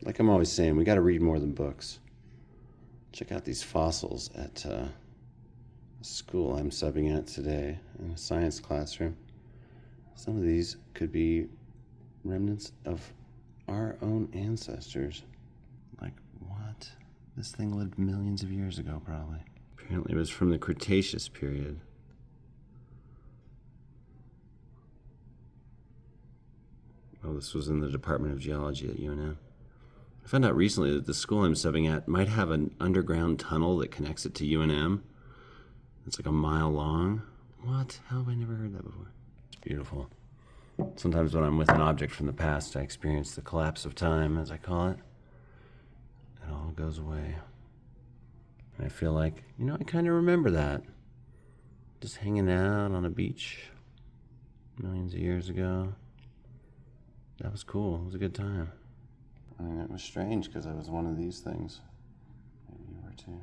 like I'm always saying, we got to read more than books. Check out these fossils at a school I'm subbing at today in a science classroom. Some of these could be remnants of our own ancestors. Like, what? This thing lived millions of years ago, probably. Apparently it was from the Cretaceous period. Oh, this was in the Department of Geology at UNM. I found out recently that the school I'm subbing at might have an underground tunnel that connects it to UNM. It's like a mile long. What? How have I never heard that before? It's beautiful. Sometimes when I'm with an object from the past, I experience the collapse of time, as I call it. It all goes away. And I feel like, I kind of remember that. Just hanging out on a beach millions of years ago. That was cool. It was a good time. I mean, it was strange because I was one of these things. Maybe you were too.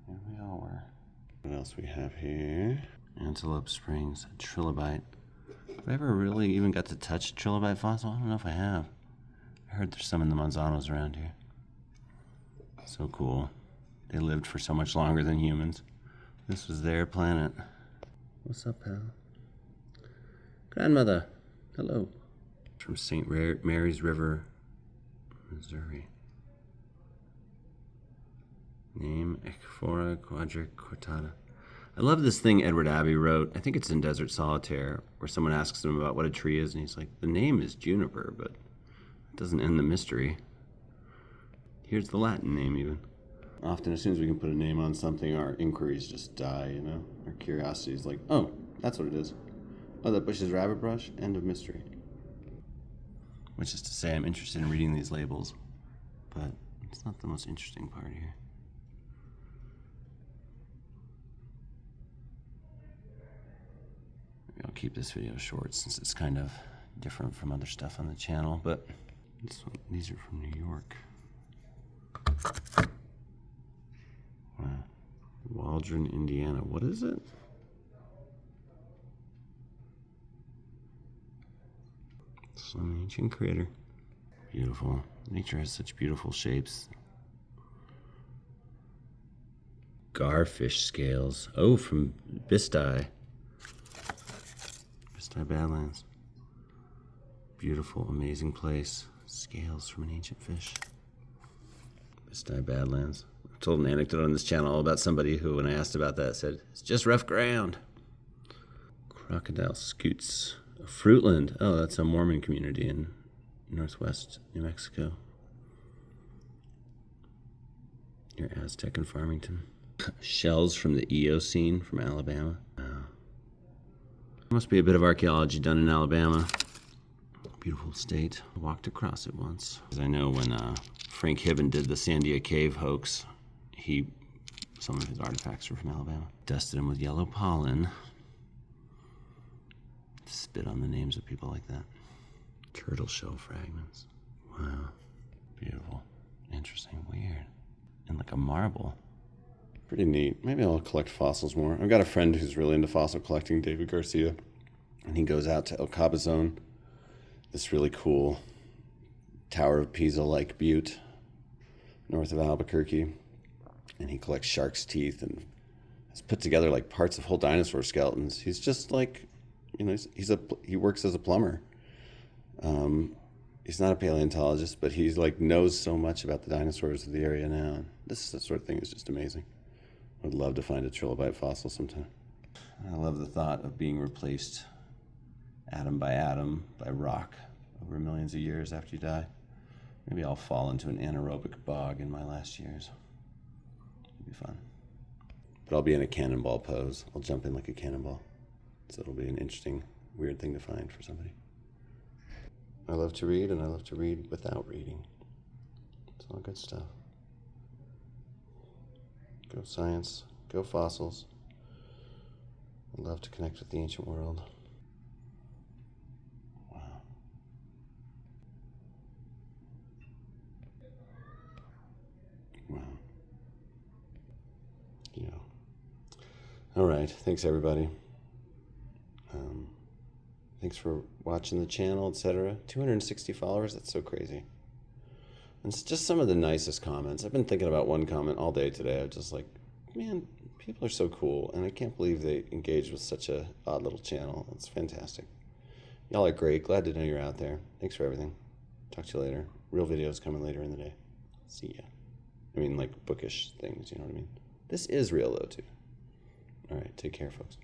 Maybe we all were. What else we have here? Antelope Springs, trilobite. Have I ever really even got to touch a trilobite fossil? I don't know if I have. I heard there's some in the Manzanos around here. So cool. They lived for so much longer than humans. This was their planet. What's up, pal? Grandmother, hello. From St. Mary's River, Missouri. Name, Echphora quadricortata. I love this thing Edward Abbey wrote. I think it's in Desert Solitaire, where someone asks him about what a tree is, and he's like, the name is juniper, but it doesn't end the mystery. Here's the Latin name, even. Often, as soon as we can put a name on something, our inquiries just die, Our curiosity is like, oh, that's what it is. Oh, that bush is rabbit brush, end of mystery. Which is to say, I'm interested in reading these labels, but it's not the most interesting part here. Maybe I'll keep this video short since it's kind of different from other stuff on the channel, but these are from New York. Wow. Waldron, Indiana. What is it? Some ancient crater. Beautiful. Nature has such beautiful shapes. Garfish scales. Oh, from Bisti. Bisti Badlands. Beautiful, amazing place. Scales from an ancient fish. Bisti Badlands. I told an anecdote on this channel about somebody who, when I asked about that, said, it's just rough ground. Crocodile scutes. Fruitland. Oh, that's a Mormon community in northwest New Mexico. Near Aztec and Farmington. Shells from the Eocene from Alabama. Wow. Must be a bit of archaeology done in Alabama. Beautiful state. I walked across it once. Because I know when Frank Hibben did the Sandia Cave hoax, some of his artifacts were from Alabama. Dusted them with yellow pollen. Spit on the names of people like that. Turtle shell fragments. Wow. Beautiful. Interesting. Weird. And like a marble. Pretty neat. Maybe I'll collect fossils more. I've got a friend who's really into fossil collecting, David Garcia. And he goes out to El Cabazon, this really cool Tower of Pisa-like butte north of Albuquerque. And he collects shark's teeth and has put together like parts of whole dinosaur skeletons. He's just like, he works as a plumber. He's not a paleontologist, but he's like knows so much about the dinosaurs of the area now. This sort of thing is just amazing. I would love to find a trilobite fossil sometime. I love the thought of being replaced atom by rock over millions of years after you die. Maybe I'll fall into an anaerobic bog in my last years. It'll be fun. But I'll be in a cannonball pose. I'll jump in like a cannonball. So it'll be an interesting, weird thing to find for somebody. I love to read, and I love to read without reading. It's all good stuff. Go science, go fossils. I love to connect with the ancient world. Wow. Wow. Yeah. All right. Thanks, everybody. Thanks for watching the channel, etc. 260 followers. That's so crazy. And it's just some of the nicest comments. I've been thinking about one comment all day today. I'm just like, man, people are so cool, and I can't believe they engage with such a odd little channel. It's fantastic. Y'all are great. Glad to know you're out there. Thanks for everything. Talk to you later. Real videos coming later in the day. See ya. I mean, like bookish things, you know what I mean? This is real, though, too. All right, take care, folks.